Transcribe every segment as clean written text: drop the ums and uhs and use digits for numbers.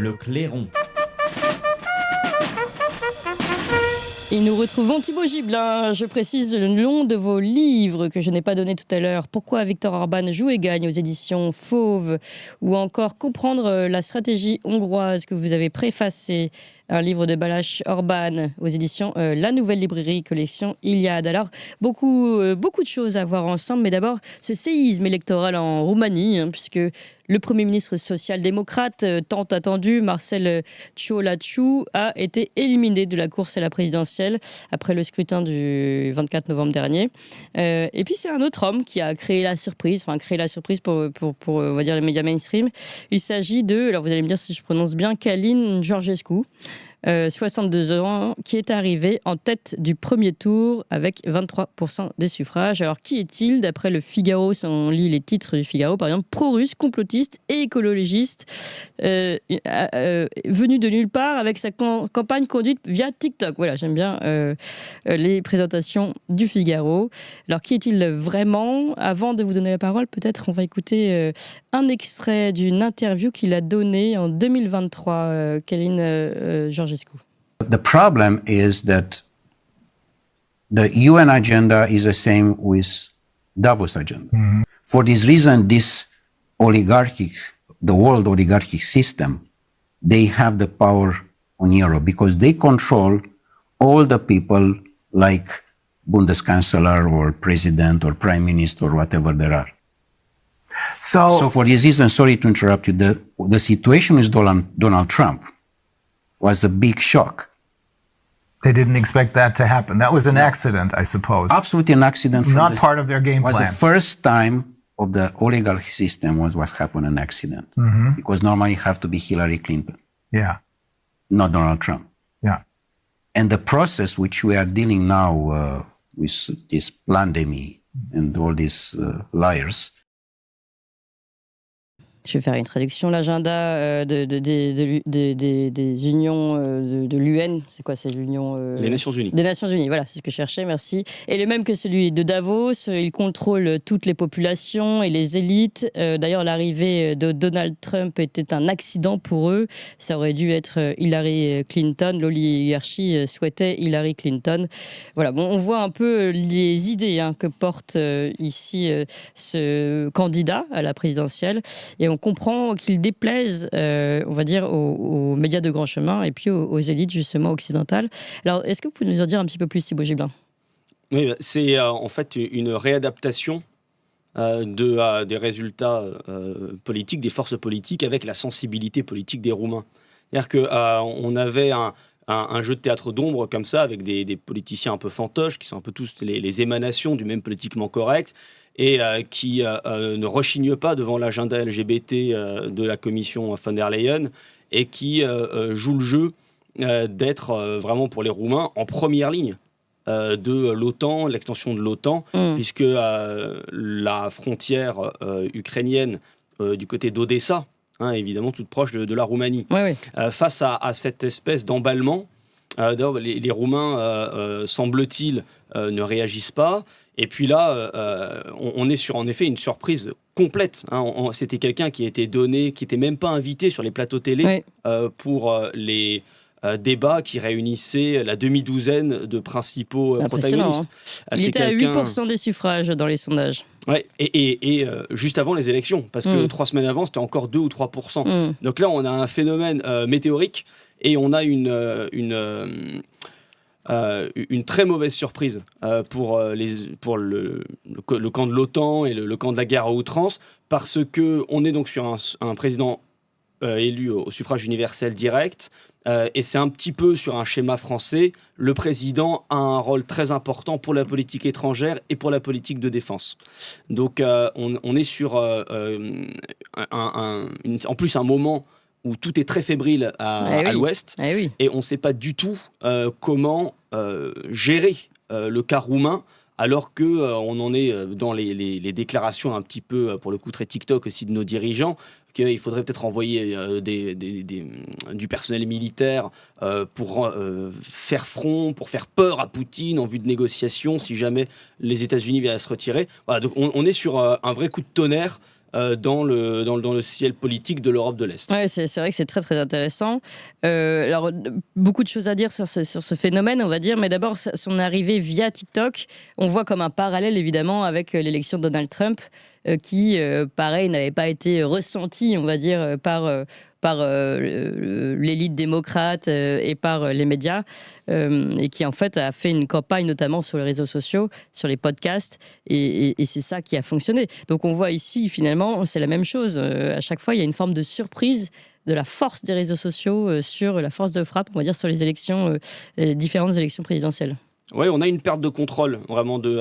Le clairon. Et nous retrouvons Thibaut Gibelin. Je précise le nom de vos livres que je n'ai pas donné tout à l'heure. Pourquoi Viktor Orban joue et gagne aux éditions Fauve, ou encore Comprendre la stratégie hongroise que vous avez préfacé, un livre de Balázs Orbán aux éditions La Nouvelle Librairie, collection Iliade. Alors, beaucoup de choses à voir ensemble, mais d'abord, ce séisme électoral en Roumanie, puisque le Premier ministre social-démocrate, tant attendu, Marcel Ciolacu, a été éliminé de la course à la présidentielle après le scrutin du 24 novembre dernier. Et puis, c'est un autre homme qui a créé la surprise pour on va dire, les médias mainstream. Il s'agit de, alors vous allez me dire si je prononce bien, Călin Georgescu, 62 ans, qui est arrivé en tête du premier tour avec 23% des suffrages. Alors, qui est-il? D'après le Figaro, si on lit les titres du Figaro, par exemple, pro-russe, complotiste et écologiste, venu de nulle part avec sa campagne conduite via TikTok. Voilà, j'aime bien les présentations du Figaro. Alors, qui est-il vraiment? Avant de vous donner la parole, peut-être on va écouter un extrait d'une interview qu'il a donnée en 2023, Călin Georgescu. The problem is that the UN agenda is the same with Davos agenda. Mm-hmm. For this reason, the world oligarchic system, they have the power on Europe because they control all the people like Bundeskanzler or president or prime minister or whatever there are. So for this reason, sorry to interrupt you, the situation with Donald Trump was a big shock. They didn't expect that to happen. That was an accident, I suppose. Absolutely an accident. Not part of their game plan. It was the first time of the oligarchy system was happened an accident. Mm-hmm. Because normally it have to be Hillary Clinton. Yeah. Not Donald Trump. Yeah. And the process which we are dealing now with this pandemic and all these liars. Je vais faire une traduction. L'agenda des unions de l'UN, c'est quoi? C'est l'union... Les Nations Unies. Des Nations Unies, voilà, c'est ce que je cherchais, merci. Et le même que celui de Davos, il contrôle toutes les populations et les élites. D'ailleurs, l'arrivée de Donald Trump était un accident pour eux. Ça aurait dû être Hillary Clinton. L'oligarchie souhaitait Hillary Clinton. Voilà, bon, on voit un peu les idées que porte ici ce candidat à la présidentielle. Et on comprend qu'il déplaise, on va dire, aux médias de grand chemin et puis aux élites, justement, occidentales. Alors, est-ce que vous pouvez nous en dire un petit peu plus, Thibaut Gibelin? Oui, c'est en fait une réadaptation des résultats politiques, des forces politiques, avec la sensibilité politique des Roumains. C'est-à-dire qu'on avait un jeu de théâtre d'ombre comme ça, avec des politiciens un peu fantoches, qui sont un peu tous les émanations du même politiquement correct, et qui ne rechignent pas devant l'agenda LGBT de la commission von der Leyen, et qui jouent le jeu d'être vraiment pour les Roumains en première ligne de l'OTAN, l'extension de l'OTAN, puisque la frontière ukrainienne du côté d'Odessa, évidemment toute proche de la Roumanie. Oui. Face à cette espèce d'emballement, les Roumains, semble-t-il, ne réagissent pas. Et puis là, on est sur, en effet, une surprise complète. C'était quelqu'un qui était donné, qui n'était même pas invité sur les plateaux télé pour les débats qui réunissaient la demi-douzaine de principaux protagonistes. Il était à 8% des suffrages dans les sondages. Ouais, et juste avant les élections, parce que 3 semaines avant, c'était encore 2 ou 3%. Donc là, on a un phénomène météorique, et on a une très mauvaise surprise pour le camp de l'OTAN et le camp de la guerre à outrance, parce qu'on est donc sur un président élu au suffrage universel direct, et c'est un petit peu sur un schéma français. Le président a un rôle très important pour la politique étrangère et pour la politique de défense. Donc on est sur en plus un moment où tout est très fébrile à l'ouest, et on ne sait pas du tout comment gérer le cas roumain, alors qu'on en est dans les déclarations un petit peu, pour le coup, très TikTok aussi de nos dirigeants, qu'il faudrait peut-être envoyer du personnel militaire pour faire front, pour faire peur à Poutine en vue de négociations, si jamais les États-Unis viennent à se retirer. Voilà, donc on est sur un vrai coup de tonnerre dans le ciel politique de l'Europe de l'Est. Ouais, c'est vrai que c'est très très intéressant. Alors, beaucoup de choses à dire sur ce phénomène, on va dire, mais d'abord, son arrivée via TikTok, on voit comme un parallèle évidemment avec l'élection de Donald Trump, qui, pareil, n'avait pas été ressenti, on va dire, par l'élite démocrate et par les médias, et qui en fait a fait une campagne notamment sur les réseaux sociaux, sur les podcasts, et c'est ça qui a fonctionné. Donc on voit ici finalement c'est la même chose. À chaque fois il y a une forme de surprise de la force des réseaux sociaux sur la force de frappe, on va dire, sur les élections, les différentes élections présidentielles. Oui, on a une perte de contrôle vraiment de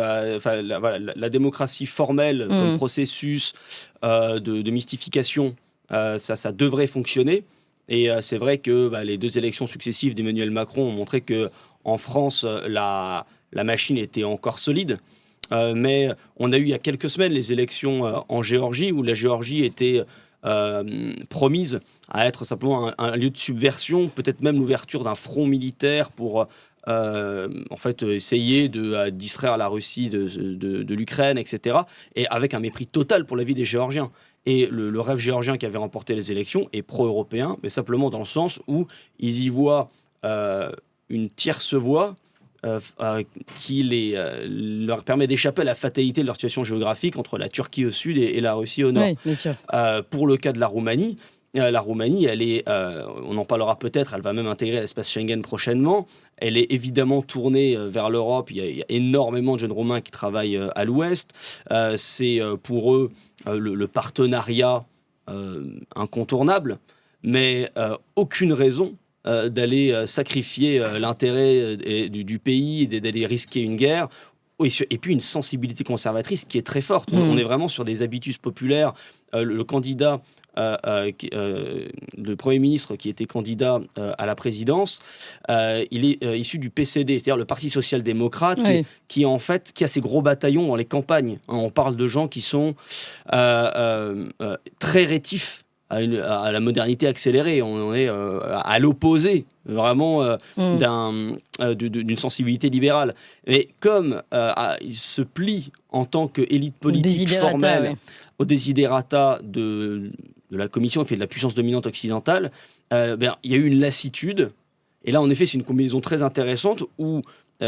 la démocratie formelle comme processus de mystification. Ça devrait fonctionner. Et c'est vrai que les 2 élections successives d'Emmanuel Macron ont montré qu'en France, la machine était encore solide. Mais on a eu il y a quelques semaines les élections en Géorgie, où la Géorgie était promise à être simplement un lieu de subversion, peut-être même l'ouverture d'un front militaire pour essayer de distraire la Russie de l'Ukraine, etc. Et avec un mépris total pour la vie des Géorgiens. Et le rêve géorgien qui avait remporté les élections est pro-européen, mais simplement dans le sens où ils y voient une tierce voie qui leur permet d'échapper à la fatalité de leur situation géographique entre la Turquie au sud et la Russie au nord. Oui, bien sûr. Pour le cas de la Roumanie, elle est, on en parlera peut-être, elle va même intégrer l'espace Schengen prochainement. Elle est évidemment tournée vers l'Europe. Il y a énormément de jeunes Roumains qui travaillent à l'ouest. C'est pour eux le partenariat incontournable, mais aucune raison d'aller sacrifier l'intérêt du pays et d'aller risquer une guerre. Et puis une sensibilité conservatrice qui est très forte. On est vraiment sur des habitus populaires. Le candidat, le Premier ministre qui était candidat à la présidence, il est issu du PCD, c'est-à-dire le Parti social-démocrate, Oui. qui a ses gros bataillons dans les campagnes. On parle de gens qui sont très rétifs à la modernité accélérée. On est à l'opposé vraiment d'une sensibilité libérale. Mais comme il se plie en tant qu'élite politique formelle au desiderata de la Commission qui fait de la puissance dominante occidentale, il y a eu une lassitude. Et là, en effet, c'est une combinaison très intéressante où,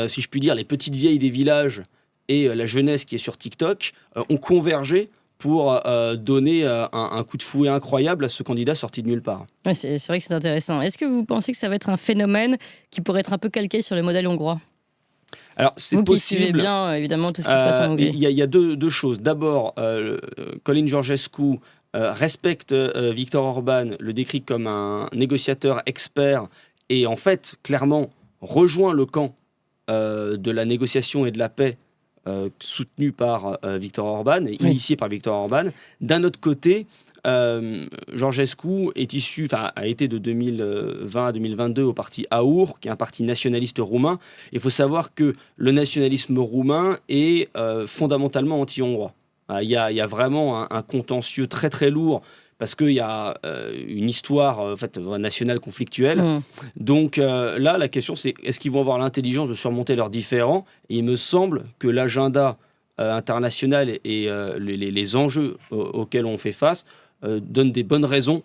si je puis dire, les petites vieilles des villages et la jeunesse qui est sur TikTok ont convergé pour donner un coup de fouet incroyable à ce candidat sorti de nulle part. Ouais, c'est vrai que c'est intéressant. Est-ce que vous pensez que ça va être un phénomène qui pourrait être un peu calqué sur le modèle hongrois ? Alors, c'est vous possible. Qui suivez bien, évidemment, tout ce qui se passe en Hongrie. Il y a deux choses. D'abord, Colin Georgescu respecte Viktor Orban, le décrit comme un négociateur expert et en fait, clairement, rejoint le camp de la négociation et de la paix soutenu par Viktor Orban et initié par Viktor Orban. D'un autre côté, Georgescu a été de 2020 à 2022 au parti AUR, qui est un parti nationaliste roumain. Il faut savoir que le nationalisme roumain est fondamentalement anti-hongrois. Il y a vraiment un contentieux très très lourd parce qu'il y a une histoire nationale conflictuelle. Donc là, la question c'est est-ce qu'ils vont avoir l'intelligence de surmonter leurs différends ? Et il me semble que l'agenda international et les enjeux auxquels on fait face donnent des bonnes raisons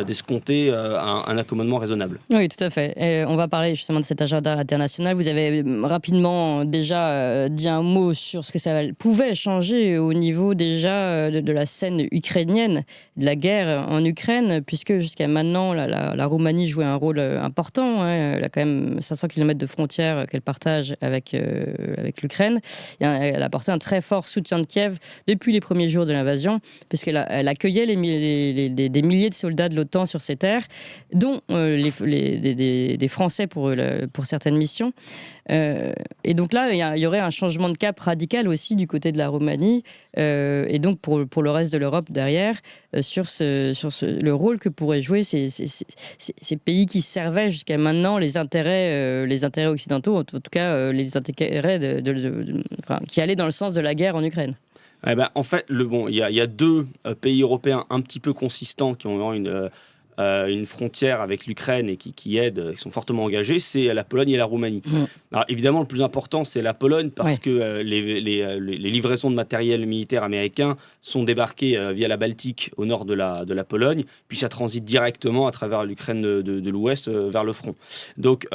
d'escompter un accommodement raisonnable. Oui, tout à fait. Et on va parler justement de cet agenda international. Vous avez rapidement déjà dit un mot sur ce que ça pouvait changer au niveau déjà de la scène ukrainienne, de la guerre en Ukraine, puisque jusqu'à maintenant, la Roumanie jouait un rôle important. Elle a quand même 500 km de frontières qu'elle partage avec l'Ukraine. Et elle a apporté un très fort soutien de Kiev depuis les premiers jours de l'invasion, puisqu'elle accueillait des milliers de soldats de l'OTAN sur ces terres, dont des Français pour certaines missions. Et donc là, il y aurait un changement de cap radical aussi du côté de la Roumanie, et donc pour le reste de l'Europe derrière, sur le rôle que pourraient jouer ces pays qui servaient jusqu'à maintenant les intérêts occidentaux, en tout cas les intérêts qui allaient dans le sens de la guerre en Ukraine. En fait, il y a deux pays européens un petit peu consistants qui ont une une frontière avec l'Ukraine et qui aident, qui sont fortement engagés, c'est la Pologne et la Roumanie. Alors évidemment, le plus important, c'est la Pologne parce que les livraisons de matériel militaire américain sont débarquées via la Baltique au nord de la Pologne, puis ça transite directement à travers l'Ukraine de l'Ouest vers le front. Donc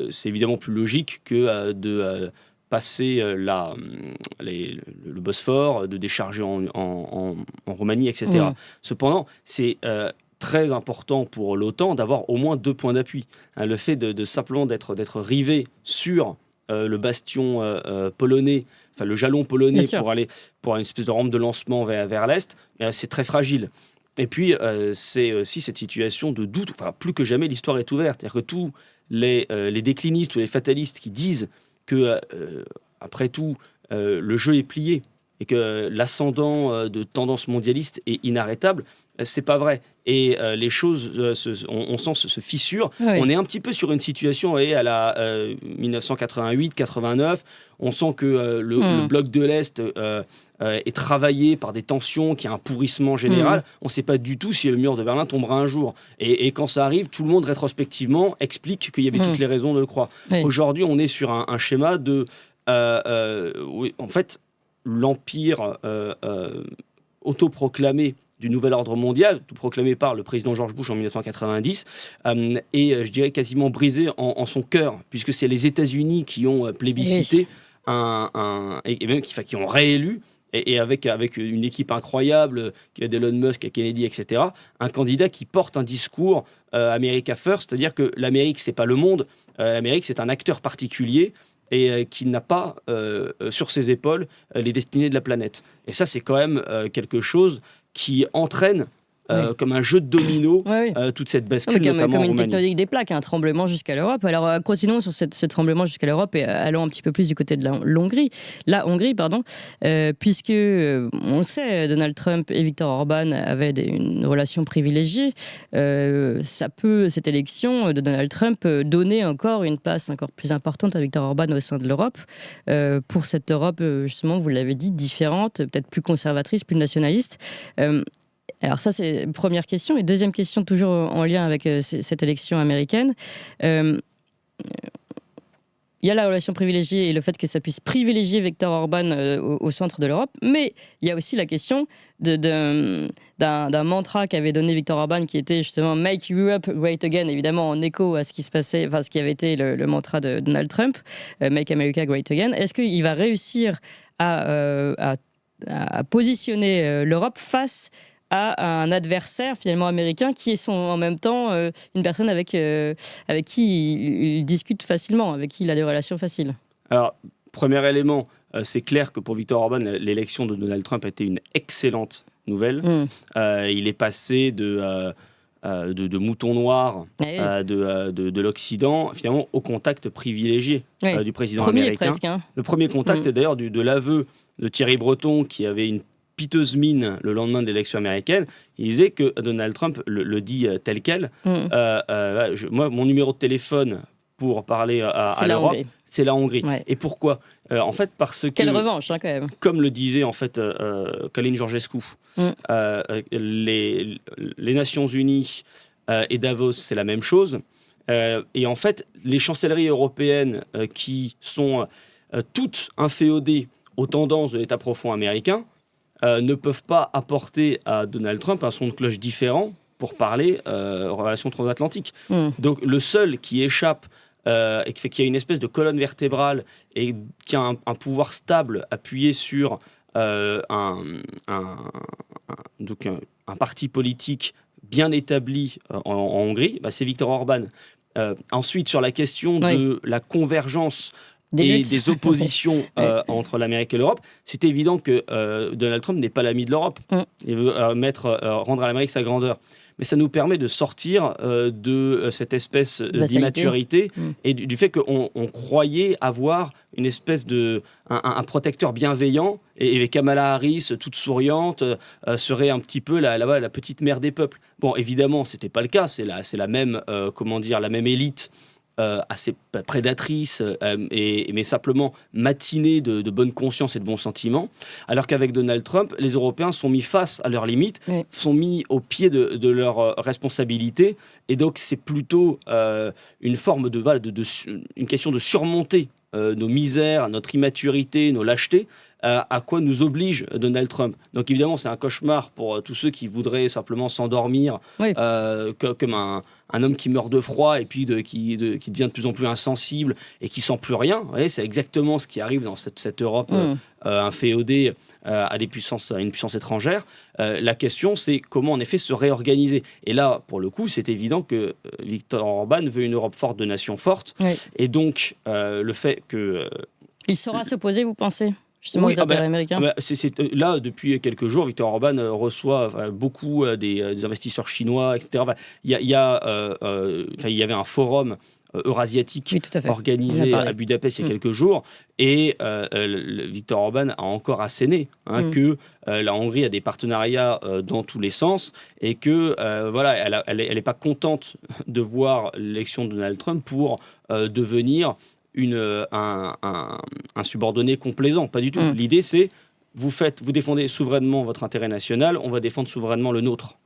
c'est évidemment plus logique que de passer le Bosphore, de décharger en Roumanie, etc. Cependant, c'est très important pour l'OTAN d'avoir au moins 2 points d'appui. Le fait de simplement d'être rivé sur le bastion polonais, enfin le jalon polonais pour aller pour une espèce de rampe de lancement vers l'Est, c'est très fragile. Et puis, c'est aussi cette situation de doute. Enfin, plus que jamais, l'histoire est ouverte. C'est-à-dire que tous les déclinistes ou les fatalistes qui disent que, après tout, le jeu est plié et que l'ascendant de tendance mondialiste est inarrêtable, c'est pas vrai. Et les choses, on sent se fissurent. On est un petit peu sur une situation à la 1988-89. On sent que le bloc de l'Est est travaillé par des tensions, qu'il y a un pourrissement général. On ne sait pas du tout si le mur de Berlin tombera un jour. Et quand ça arrive, tout le monde, rétrospectivement, explique qu'il y avait toutes les raisons de le croire. Aujourd'hui, on est sur un schéma de... en fait, l'empire autoproclamé du nouvel ordre mondial, tout proclamé par le président George Bush en 1990, est, je dirais, quasiment brisé en son cœur, puisque c'est les États-Unis qui ont plébiscité et même qui ont réélu, et avec une équipe incroyable, qui va d'Elon Musk à Kennedy, etc., un candidat qui porte un discours America First, c'est-à-dire que l'Amérique, c'est pas le monde, l'Amérique, c'est un acteur particulier, et qui n'a pas sur ses épaules les destinées de la planète. Et ça, c'est quand même quelque chose qui entraîne comme un jeu de domino toute cette bascule, notamment comme en une Roumanie. tectonique des plaques, un tremblement jusqu'à l'Europe. Alors continuons sur ce tremblement jusqu'à l'Europe et allons un petit peu plus du côté de la Hongrie, puisque on le sait, Donald Trump et Viktor Orban avaient une relation privilégiée. Cette élection de Donald Trump donner encore une place encore plus importante à Viktor Orban au sein de l'Europe, pour cette Europe, justement, vous l'avez dit, différente, peut-être plus conservatrice, plus nationaliste. Alors ça, c'est première question. Et deuxième question, toujours en lien avec cette élection américaine. Il y a la relation privilégiée et le fait que ça puisse privilégier Viktor Orban au centre de l'Europe. Mais il y a aussi la question d'un mantra qu'avait donné Viktor Orban, qui était justement « Make Europe Great Again », évidemment en écho à ce qui se passait, enfin ce qui avait été le mantra de Donald Trump, « Make America Great Again ». Est-ce qu'il va réussir à positionner l'Europe face à un adversaire finalement américain qui est en même temps une personne avec qui il discute facilement, avec qui il a des relations faciles? Alors, premier élément, c'est clair que pour Viktor Orban, l'élection de Donald Trump a été une excellente nouvelle. Il est passé de mouton noir de l'Occident, finalement, au contact privilégié du président américain. Presque, hein. Le premier contact, d'ailleurs, de l'aveu de Thierry Breton, qui avait une piteuse mine le lendemain de l'élection américaine. Il disait que Donald Trump le dit tel quel. Moi, mon numéro de téléphone pour parler à l'Europe, c'est la Hongrie. Et pourquoi ? En fait, parce que... Quelle revanche, hein, quand même. Comme le disait, en fait, Călin Georgescu, les Nations Unies et Davos, c'est la même chose. Et en fait, les chancelleries européennes qui sont toutes inféodées aux tendances de l'État profond américain, ne peuvent pas apporter à Donald Trump un son de cloche différent pour parler relations transatlantiques. Donc le seul qui échappe et qui fait qu'il y a une espèce de colonne vertébrale et qui a un pouvoir stable appuyé sur un parti politique bien établi en Hongrie, c'est Viktor Orban. Ensuite, sur la question de la convergence des oppositions entre l'Amérique et l'Europe, c'est évident que Donald Trump n'est pas l'ami de l'Europe. Il veut rendre à l'Amérique sa grandeur. Mais ça nous permet de sortir de cette espèce d'immaturité et du fait qu'on croyait avoir une espèce un protecteur bienveillant, et Kamala Harris, toute souriante, serait un petit peu la petite mère des peuples. Bon, évidemment, c'était pas le cas. C'est la même, la même élite assez prédatrice, mais simplement matinée de bonne conscience et de bons sentiments, alors qu'avec Donald Trump, les Européens sont mis face à leurs limites, sont mis au pied de leurs responsabilités, et donc c'est plutôt une forme une question de surmonter nos misères, notre immaturité, nos lâchetés, à quoi nous oblige Donald Trump. Donc évidemment, c'est un cauchemar pour tous ceux qui voudraient simplement s'endormir comme un homme qui meurt de froid et puis qui devient de plus en plus insensible et qui sent plus rien. Vous voyez, c'est exactement ce qui arrive dans cette Europe inféodée à une puissance étrangère. La question, c'est comment en effet se réorganiser. Et là, pour le coup, c'est évident que Viktor Orban veut une Europe forte de nations fortes. Et donc, le fait que... il saura s'opposer, vous pensez ? Justement, aux intérêts américains. Là, depuis quelques jours, Viktor Orban reçoit beaucoup des investisseurs chinois, etc. Il y avait un forum eurasiatique organisé à Budapest il y a quelques jours, et Viktor Orban a encore asséné que la Hongrie a des partenariats dans tous les sens, et que elle n'est pas contente de voir l'élection de Donald Trump pour devenir un subordonné complaisant. Pas du tout. L'idée, c'est vous défendez souverainement votre intérêt national, on va défendre souverainement le nôtre.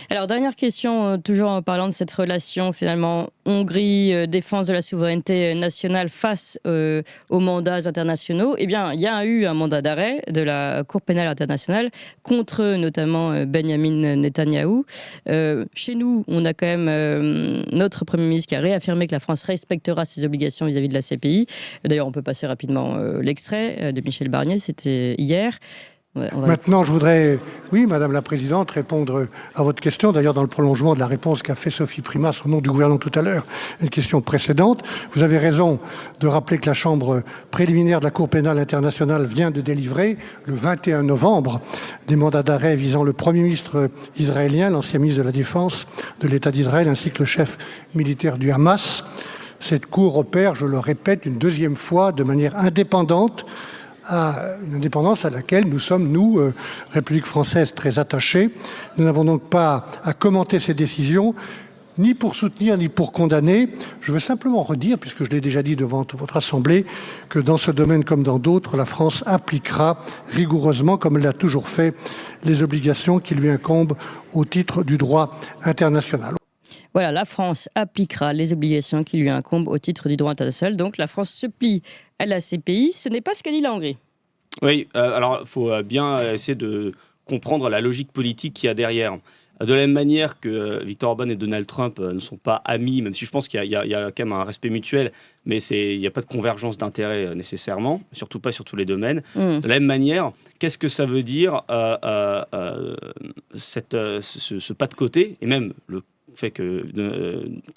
Alors, dernière question, toujours en parlant de cette relation, finalement, Hongrie, défense de la souveraineté nationale face aux mandats internationaux. Eh bien, il y a eu un mandat d'arrêt de la Cour pénale internationale contre notamment Benjamin Netanyahou. Chez nous, on a quand même notre Premier ministre qui a réaffirmé que la France respectera ses obligations vis-à-vis de la CPI. D'ailleurs, on peut passer rapidement l'extrait de Michel Barnier, c'était hier. Maintenant, je voudrais, Madame la Présidente, répondre à votre question, d'ailleurs dans le prolongement de la réponse qu'a fait Sophie Primas au nom du gouvernement tout à l'heure, une question précédente. Vous avez raison de rappeler que la Chambre préliminaire de la Cour pénale internationale vient de délivrer, le 21 novembre, des mandats d'arrêt visant le Premier ministre israélien, l'ancien ministre de la Défense de l'État d'Israël, ainsi que le chef militaire du Hamas. Cette Cour opère, je le répète, une deuxième fois de manière indépendante, à une indépendance à laquelle nous sommes, République française, très attachés. Nous n'avons donc pas à commenter ces décisions, ni pour soutenir, ni pour condamner. Je veux simplement redire, puisque je l'ai déjà dit devant votre Assemblée, que dans ce domaine comme dans d'autres, la France appliquera rigoureusement, comme elle l'a toujours fait, les obligations qui lui incombent au titre du droit international. Voilà, la France appliquera les obligations qui lui incombent au titre du droit international. Donc la France se plie à la CPI. Ce n'est pas ce qu'a dit la Hongrie. Oui, alors il faut bien essayer de comprendre la logique politique qu'il y a derrière. De la même manière que Viktor Orban et Donald Trump ne sont pas amis, même si je pense qu'il y a quand même un respect mutuel, mais il n'y a pas de convergence d'intérêts nécessairement, surtout pas sur tous les domaines. De la même manière, qu'est-ce que ça veut dire ce pas de côté, et même le fait que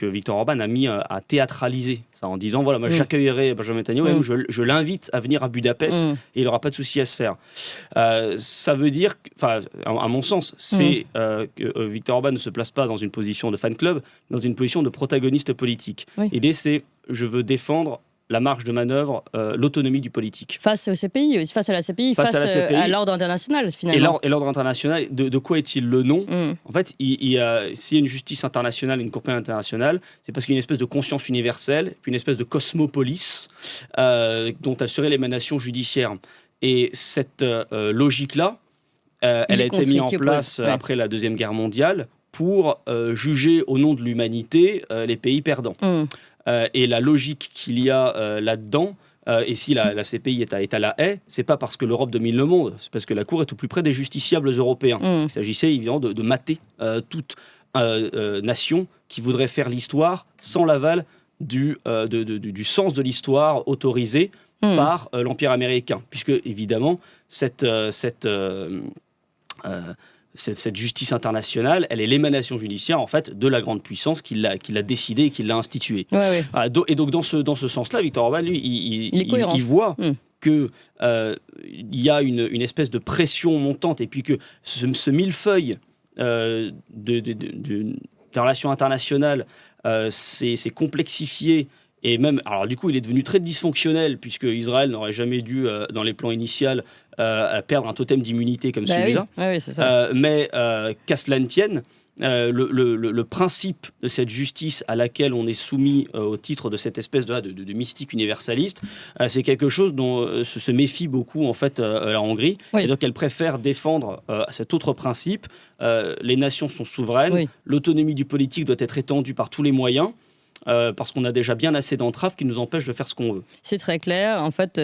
Viktor Orban a mis à théâtraliser ça en disant voilà, moi j'accueillerai Benjamin Netanyahou, je l'invite à venir à Budapest et il n'aura pas de souci à se faire. Ça veut dire, à mon sens, c'est que Viktor Orban ne se place pas dans une position de fan club, mais dans une position de protagoniste politique. L'idée, c'est je veux défendre la marge de manœuvre, l'autonomie du politique. Face au CPI, face à la CPI, face à l'ordre international, finalement. Et l'ordre international, de quoi est-il le nom ? En fait, s'il y a une justice internationale, une Cour pénale internationale, c'est parce qu'il y a une espèce de conscience universelle, puis une espèce de cosmopolis dont elle serait l'émanation judiciaire. Et cette logique-là, elle a été mise en place après la Deuxième Guerre mondiale pour juger au nom de l'humanité les pays perdants. Et la logique qu'il y a là-dedans, et si la CPI est à la haie, c'est pas parce que l'Europe domine le monde, c'est parce que la Cour est au plus près des justiciables européens. Il s'agissait évidemment de mater toute nation qui voudrait faire l'histoire sans l'aval du sens de l'histoire autorisé par l'Empire américain. Puisque, évidemment, cette justice internationale, elle est l'émanation judiciaire en fait de la grande puissance qui l'a décidé et qui l'a instituée. Et donc dans ce sens-là, Viktor Orban, lui, il voit que il y a une espèce de pression montante et puis que ce millefeuille des relations internationales s'est complexifié Et même, alors du coup, il est devenu très dysfonctionnel puisque Israël n'aurait jamais dû, dans les plans initiaux, perdre un totem d'immunité comme celui-là. Oui, c'est ça. Mais qu'à cela ne tienne, le principe de cette justice à laquelle on est soumis au titre de cette espèce de mystique universaliste, c'est quelque chose dont se méfie beaucoup en fait la Hongrie. Oui. Et donc elle préfère défendre cet autre principe. Les nations sont souveraines, Oui. l'autonomie du politique doit être étendue par tous les moyens. Parce qu'on a déjà bien assez d'entraves qui nous empêchent de faire ce qu'on veut. C'est très clair. En fait,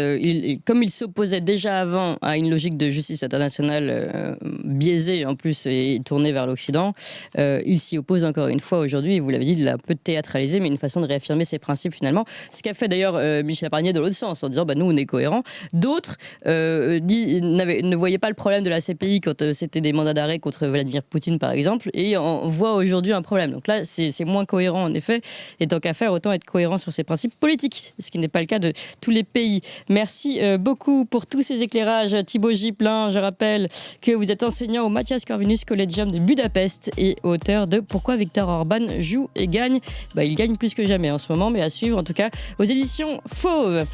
comme il s'opposait déjà avant à une logique de justice internationale biaisée en plus et tournée vers l'Occident, il s'y oppose encore une fois aujourd'hui. Vous l'avez dit, il l'a un peu théâtralisé, mais une façon de réaffirmer ses principes finalement. Ce qu'a fait d'ailleurs Michel Barnier dans l'autre sens, en disant nous on est cohérents. D'autres ne voyaient pas le problème de la CPI quand c'était des mandats d'arrêt contre Vladimir Poutine par exemple, et en voient aujourd'hui un problème. Donc là, c'est moins cohérent en effet. Et tant qu'à faire, autant être cohérent sur ses principes politiques, ce qui n'est pas le cas de tous les pays. Merci beaucoup pour tous ces éclairages. Thibaut Giplin, je rappelle que vous êtes enseignant au Matthias Corvinus Collegium de Budapest et auteur de Pourquoi Viktor Orban joue et gagne. Il gagne plus que jamais en ce moment, mais à suivre en tout cas aux éditions Fauve.